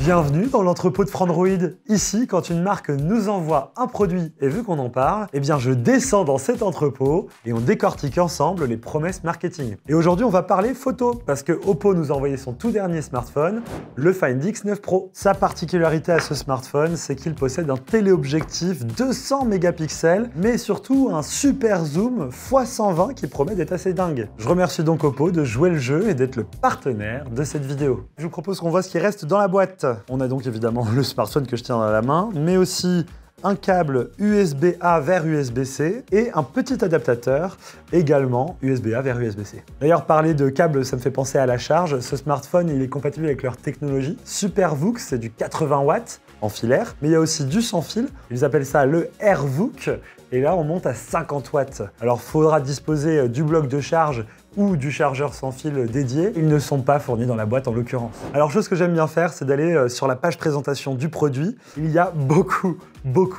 Bienvenue dans l'entrepôt de Frandroid. Ici, quand une marque nous envoie un produit et veut qu'on en parle, eh bien je descends dans cet entrepôt et on décortique ensemble les promesses marketing. Et aujourd'hui, on va parler photo parce que Oppo nous a envoyé son tout dernier smartphone, le Find X9 Pro. Sa particularité à ce smartphone, c'est qu'il possède un téléobjectif 200 mégapixels, mais surtout un super zoom x120 qui promet d'être assez dingue. Je remercie donc Oppo de jouer le jeu et d'être le partenaire de cette vidéo. Je vous propose qu'on voit ce qui reste dans la boîte. On a donc évidemment le smartphone que je tiens dans la main, mais aussi un câble USB-A vers USB-C et un petit adaptateur également USB-A vers USB-C. D'ailleurs, parler de câble, ça me fait penser à la charge. Ce smartphone, il est compatible avec leur technologie. SuperVOOC, c'est du 80 watts en filaire, mais il y a aussi du sans fil. Ils appellent ça le AirVOOC. Et là, on monte à 50 watts. Alors, il faudra disposer du bloc de charge ou du chargeur sans fil dédié. Ils ne sont pas fournis dans la boîte en l'occurrence. Alors, chose que j'aime bien faire, c'est d'aller sur la page présentation du produit. Il y a beaucoup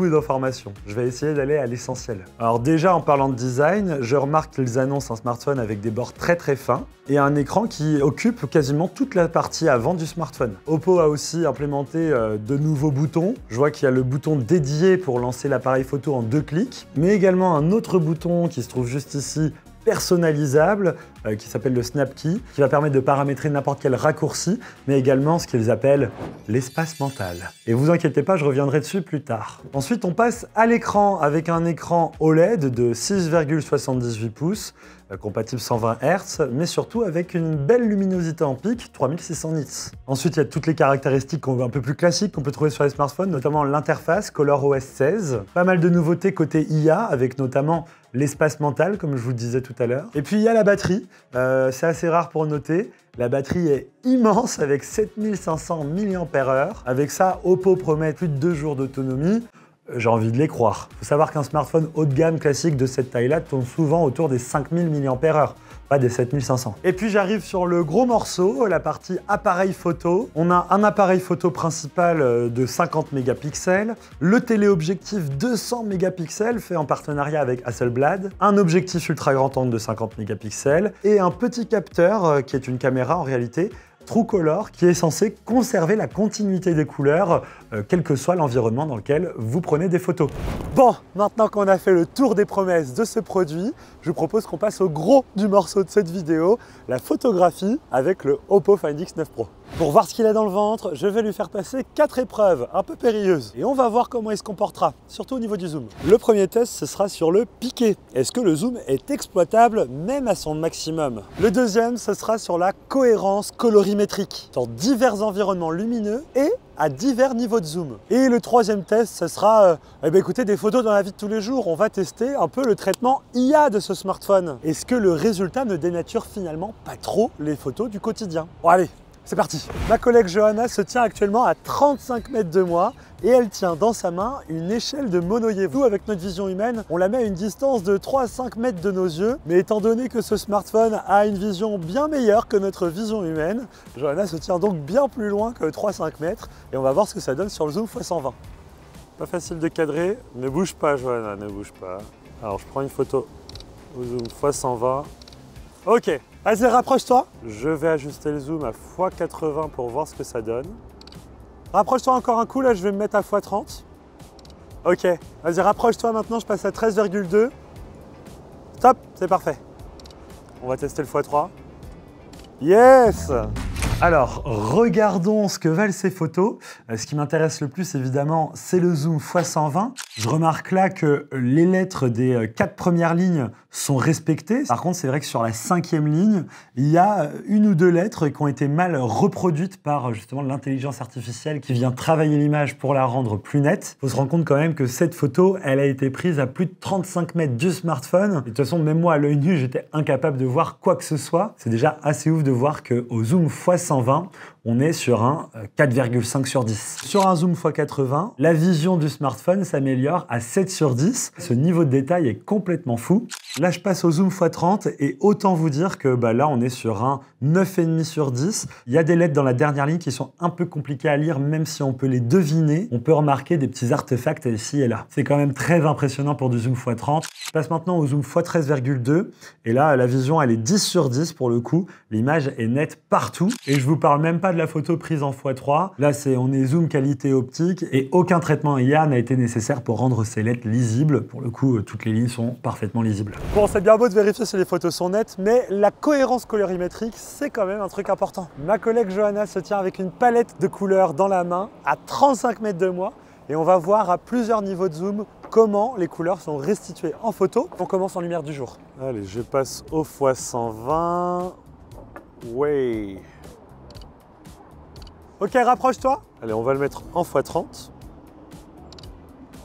d'informations. Je vais essayer d'aller à l'essentiel. Alors déjà, en parlant de design, je remarque qu'ils annoncent un smartphone avec des bords très fins et un écran qui occupe quasiment toute la partie avant du smartphone. Oppo a aussi implémenté de nouveaux boutons. Je vois qu'il y a le bouton dédié pour lancer l'appareil photo en 2 clics, mais également un autre bouton qui se trouve juste ici, personnalisable, qui s'appelle le Snap Key, qui va permettre de paramétrer n'importe quel raccourci, mais également ce qu'ils appellent l'espace mental. Et vous inquiétez pas, je reviendrai dessus plus tard. Ensuite, on passe à l'écran avec un écran OLED de 6,78 pouces, compatible 120 Hz, mais surtout avec une belle luminosité en pic, 3600 nits. Ensuite, il y a toutes les caractéristiques un peu plus classiques qu'on peut trouver sur les smartphones, notamment l'interface ColorOS 16. Pas mal de nouveautés côté IA, avec notamment l'espace mental, comme je vous le disais tout à l'heure. Et puis, il y a la batterie. C'est assez rare pour noter. La batterie est immense avec 7500 mAh. Avec ça, Oppo promet plus de 2 jours d'autonomie. J'ai envie de les croire. Il faut savoir qu'un smartphone haut de gamme classique de cette taille-là tourne souvent autour des 5000 mAh, pas des 7500. Et puis j'arrive sur le gros morceau, la partie appareil photo. On a un appareil photo principal de 50 mégapixels, le téléobjectif 200 mégapixels fait en partenariat avec Hasselblad, un objectif ultra grand angle de 50 mégapixels et un petit capteur qui est une caméra en réalité, TrueColor, qui est censé conserver la continuité des couleurs, quel que soit l'environnement dans lequel vous prenez des photos. Bon, maintenant qu'on a fait le tour des promesses de ce produit, je vous propose qu'on passe au gros du morceau de cette vidéo, la photographie avec le Oppo Find X9 Pro. Pour voir ce qu'il a dans le ventre, je vais lui faire passer 4 épreuves un peu périlleuses et on va voir comment il se comportera, surtout au niveau du zoom. Le premier test, ce sera sur le piqué. Est-ce que le zoom est exploitable même à son maximum? Le deuxième, ce sera sur la cohérence colorimétrique, sur divers environnements lumineux et à divers niveaux de zoom. Et le troisième test, ce sera écoutez, des photos dans la vie de tous les jours. On va tester un peu le traitement IA de ce smartphone. Est-ce que le résultat ne dénature finalement pas trop les photos du quotidien? Bon allez, c'est parti. Ma collègue Johanna se tient actuellement à 35 mètres de moi et elle tient dans sa main une échelle de Monoyer. Nous, avec notre vision humaine, on la met à une distance de 3 à 5 mètres de nos yeux. Mais étant donné que ce smartphone a une vision bien meilleure que notre vision humaine, Johanna se tient donc bien plus loin que 3 à 5 mètres et on va voir ce que ça donne sur le zoom x120. Pas facile de cadrer. Ne bouge pas, Johanna, ne bouge pas. Alors, je prends une photo au zoom x120. Ok, vas-y, rapproche-toi. Je vais ajuster le zoom à x80 pour voir ce que ça donne. Rapproche-toi encore un coup, là je vais me mettre à x30. Ok, vas-y, rapproche-toi maintenant, je passe à 13,2. Stop, c'est parfait. On va tester le x3. Yes! Alors, regardons ce que valent ces photos. Ce qui m'intéresse le plus, évidemment, c'est le zoom x120. Je remarque là que les lettres des 4 premières lignes sont respectées. Par contre, c'est vrai que sur la 5e ligne, il y a 1 ou 2 lettres qui ont été mal reproduites par justement l'intelligence artificielle qui vient travailler l'image pour la rendre plus nette. Il faut se rendre compte quand même que cette photo, elle a été prise à plus de 35 mètres du smartphone. Et de toute façon, même moi, à l'œil nu, j'étais incapable de voir quoi que ce soit. C'est déjà assez ouf de voir qu'au zoom x120, on est sur un 4,5 sur 10. Sur un zoom x80, la vision du smartphone s'améliore à 7 sur 10. Ce niveau de détail est complètement fou. Là, je passe au zoom x30 et autant vous dire que là, on est sur un 9,5 sur 10. Il y a des lettres dans la dernière ligne qui sont un peu compliquées à lire, même si on peut les deviner. On peut remarquer des petits artefacts ici et là. C'est quand même très impressionnant pour du zoom x30. Je passe maintenant au zoom x13,2 et là, la vision, elle est 10 sur 10 pour le coup. L'image est nette partout. Et je vous parle même pas de la photo prise en x3. Là, on est zoom qualité optique et aucun traitement IA n'a été nécessaire pour rendre ces lettres lisibles. Pour le coup, toutes les lignes sont parfaitement lisibles. Bon, c'est bien beau de vérifier si les photos sont nettes, mais la cohérence colorimétrique, c'est quand même un truc important. Ma collègue Johanna se tient avec une palette de couleurs dans la main, à 35 mètres de moi, et on va voir à plusieurs niveaux de zoom comment les couleurs sont restituées en photo. On commence en lumière du jour. Allez, je passe au x120. Ouais. Ok, rapproche-toi. Allez, on va le mettre en x30.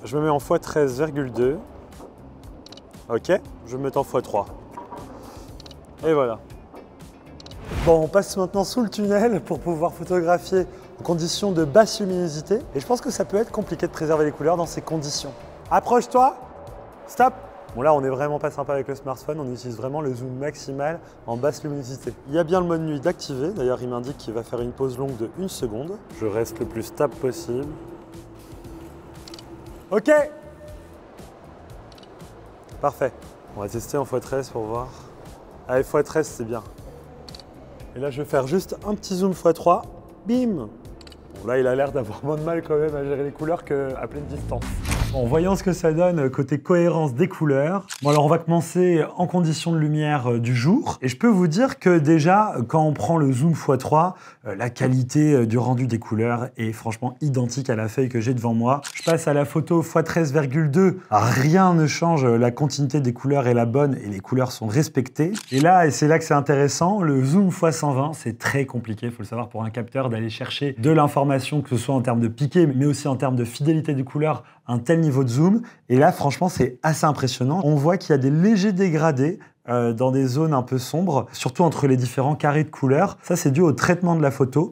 Je me mets en x13,2. Ok, je vais me mettre en x3. Et voilà. Bon, on passe maintenant sous le tunnel pour pouvoir photographier en conditions de basse luminosité. Et je pense que ça peut être compliqué de préserver les couleurs dans ces conditions. Approche-toi. Stop. Bon là, on n'est vraiment pas sympa avec le smartphone. On utilise vraiment le zoom maximal en basse luminosité. Il y a bien le mode nuit d'activer. D'ailleurs, il m'indique qu'il va faire une pause longue de 1 seconde. Je reste le plus stable possible. Ok. Parfait. On va tester en x13 pour voir. Allez, x13, c'est bien. Et là, je vais faire juste un petit zoom x3. Bim. Bon, là, il a l'air d'avoir moins de mal quand même à gérer les couleurs qu'à pleine distance. En voyant ce que ça donne côté cohérence des couleurs, bon alors on va commencer en conditions de lumière du jour. Et je peux vous dire que déjà, quand on prend le zoom x3, la qualité du rendu des couleurs est franchement identique à la feuille que j'ai devant moi. Je passe à la photo x13,2. Rien ne change, la continuité des couleurs est la bonne et les couleurs sont respectées. Et là, et c'est là que c'est intéressant, le zoom x120, c'est très compliqué, il faut le savoir pour un capteur, d'aller chercher de l'information, que ce soit en termes de piqué, mais aussi en termes de fidélité des couleurs, un tel niveau de zoom. Et là, franchement, c'est assez impressionnant. On voit qu'il y a des légers dégradés dans des zones un peu sombres, surtout entre les différents carrés de couleurs. Ça, c'est dû au traitement de la photo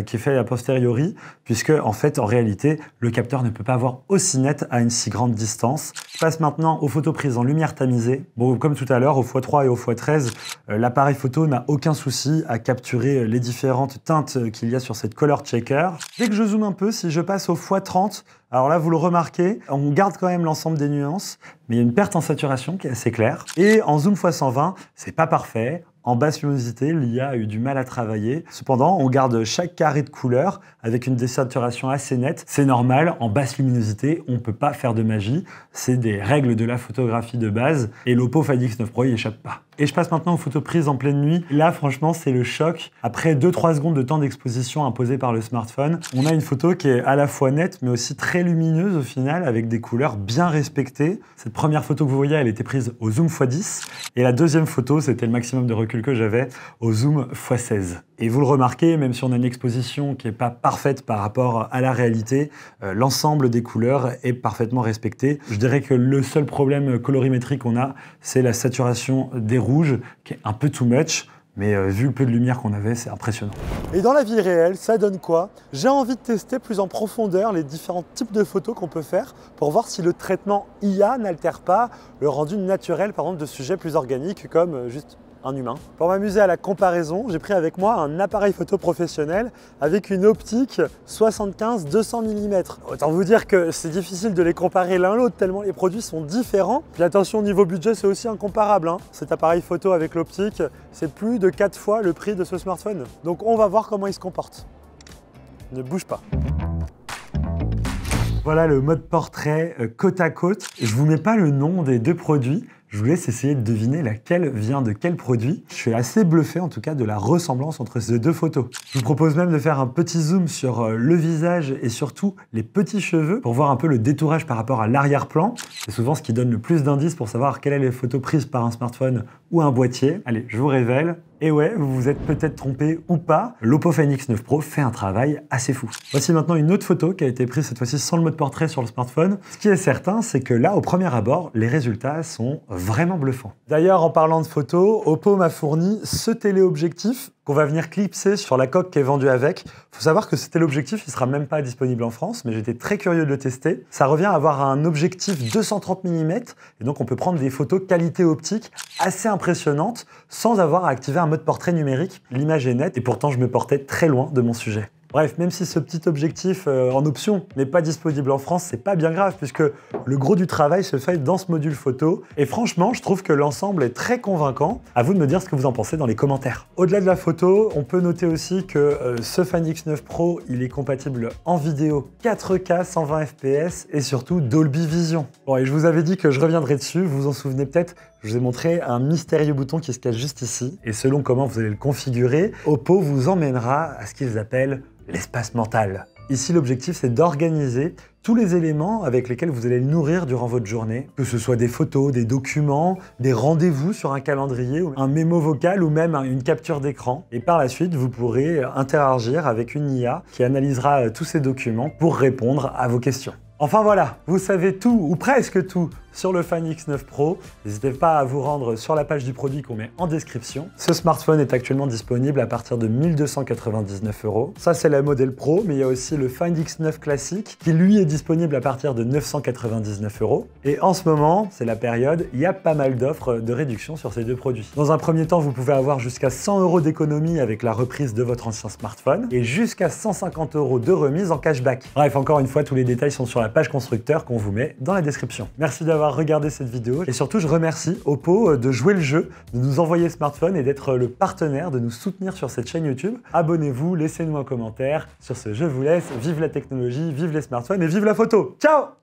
qui est fait a posteriori, puisque en fait, en réalité, le capteur ne peut pas avoir aussi net à une si grande distance. Je passe maintenant aux photos prises en lumière tamisée. Bon, comme tout à l'heure, au x3 et au x13, l'appareil photo n'a aucun souci à capturer les différentes teintes qu'il y a sur cette color checker. Dès que je zoome un peu, si je passe au x30, alors là, vous le remarquez, on garde quand même l'ensemble des nuances, mais il y a une perte en saturation qui est assez claire. Et en zoom x120, c'est pas parfait. En basse luminosité, l'IA a eu du mal à travailler. Cependant, on garde chaque carré de couleur avec une désaturation assez nette. C'est normal, en basse luminosité, on ne peut pas faire de magie. C'est des règles de la photographie de base et l'Oppo Find X9 Pro y échappe pas. Et je passe maintenant aux photos prises en pleine nuit. Là, franchement, c'est le choc. Après 2-3 secondes de temps d'exposition imposé par le smartphone, on a une photo qui est à la fois nette, mais aussi très lumineuse au final, avec des couleurs bien respectées. Cette première photo que vous voyez, elle était prise au zoom x10. Et la deuxième photo, c'était le maximum de recul que j'avais au zoom x16. Et vous le remarquez, même si on a une exposition qui n'est pas parfaite par rapport à la réalité, l'ensemble des couleurs est parfaitement respecté. Je dirais que le seul problème colorimétrique qu'on a, c'est la saturation des rouges, qui est un peu too much. Mais vu le peu de lumière qu'on avait, c'est impressionnant. Et dans la vie réelle, ça donne quoi? J'ai envie de tester plus en profondeur les différents types de photos qu'on peut faire pour voir si le traitement IA n'altère pas le rendu naturel, par exemple, de sujets plus organiques comme juste un humain. Pour m'amuser à la comparaison, j'ai pris avec moi un appareil photo professionnel avec une optique 75-200 mm. Autant vous dire que c'est difficile de les comparer l'un l'autre tellement les produits sont différents. Puis attention, au niveau budget, c'est aussi incomparable. Cet appareil photo avec l'optique, c'est plus de 4 fois le prix de ce smartphone. Donc on va voir comment il se comporte. Ne bouge pas. Voilà le mode portrait côte à côte. Je vous mets pas le nom des deux produits. Je vous laisse essayer de deviner laquelle vient de quel produit. Je suis assez bluffé en tout cas de la ressemblance entre ces deux photos. Je vous propose même de faire un petit zoom sur le visage et surtout les petits cheveux pour voir un peu le détourage par rapport à l'arrière-plan. C'est souvent ce qui donne le plus d'indices pour savoir quelle est les photos prises par un smartphone ou un boîtier. Allez, je vous révèle. Et ouais, vous vous êtes peut-être trompé ou pas, l'Oppo Find X9 Pro fait un travail assez fou. Voici maintenant une autre photo qui a été prise cette fois-ci sans le mode portrait sur le smartphone. Ce qui est certain, c'est que là, au premier abord, les résultats sont vraiment bluffants. D'ailleurs, en parlant de photos, Oppo m'a fourni ce téléobjectif qu'on va venir clipser sur la coque qui est vendue avec. Il faut savoir que ce téléobjectif, il sera même pas disponible en France, mais j'étais très curieux de le tester. Ça revient à avoir un objectif 230 mm, et donc on peut prendre des photos qualité optique assez impressionnantes sans avoir à activer un mode portrait numérique. L'image est nette, et pourtant je me portais très loin de mon sujet. Bref, même si ce petit objectif en option n'est pas disponible en France, c'est pas bien grave puisque le gros du travail se fait dans ce module photo. Et franchement, je trouve que l'ensemble est très convaincant. À vous de me dire ce que vous en pensez dans les commentaires. Au-delà de la photo, on peut noter aussi que ce Fan X9 Pro, il est compatible en vidéo 4K 120 fps et surtout Dolby Vision. Bon, et je vous avais dit que je reviendrai dessus, vous vous en souvenez peut-être, je vous ai montré un mystérieux bouton qui se cache juste ici. Et selon comment vous allez le configurer, Oppo vous emmènera à ce qu'ils appellent l'espace mental. Ici, l'objectif, c'est d'organiser tous les éléments avec lesquels vous allez le nourrir durant votre journée, que ce soit des photos, des documents, des rendez-vous sur un calendrier, un mémo vocal ou même une capture d'écran. Et par la suite, vous pourrez interagir avec une IA qui analysera tous ces documents pour répondre à vos questions. Enfin voilà, vous savez tout, ou presque tout, sur le Fan X9 Pro. N'hésitez pas à vous rendre sur la page du produit qu'on met en description. Ce smartphone est actuellement disponible à partir de 1 299 €. Ça, c'est la modèle Pro, mais il y a aussi le Fan X9 classique qui, lui, est disponible à partir de 999 €. Et en ce moment, c'est la période, il y a pas mal d'offres de réduction sur ces deux produits. Dans un premier temps, vous pouvez avoir jusqu'à 100 € d'économie avec la reprise de votre ancien smartphone et jusqu'à 150 € de remise en cashback. Bref, encore une fois, tous les détails sont sur la page constructeur qu'on vous met dans la description. Merci d'avoir regardé cette vidéo et surtout je remercie Oppo de jouer le jeu, de nous envoyer le smartphone et d'être le partenaire, de nous soutenir sur cette chaîne YouTube. Abonnez-vous, laissez-nous un commentaire. Sur ce, je vous laisse. Vive la technologie, vive les smartphones et vive la photo. Ciao!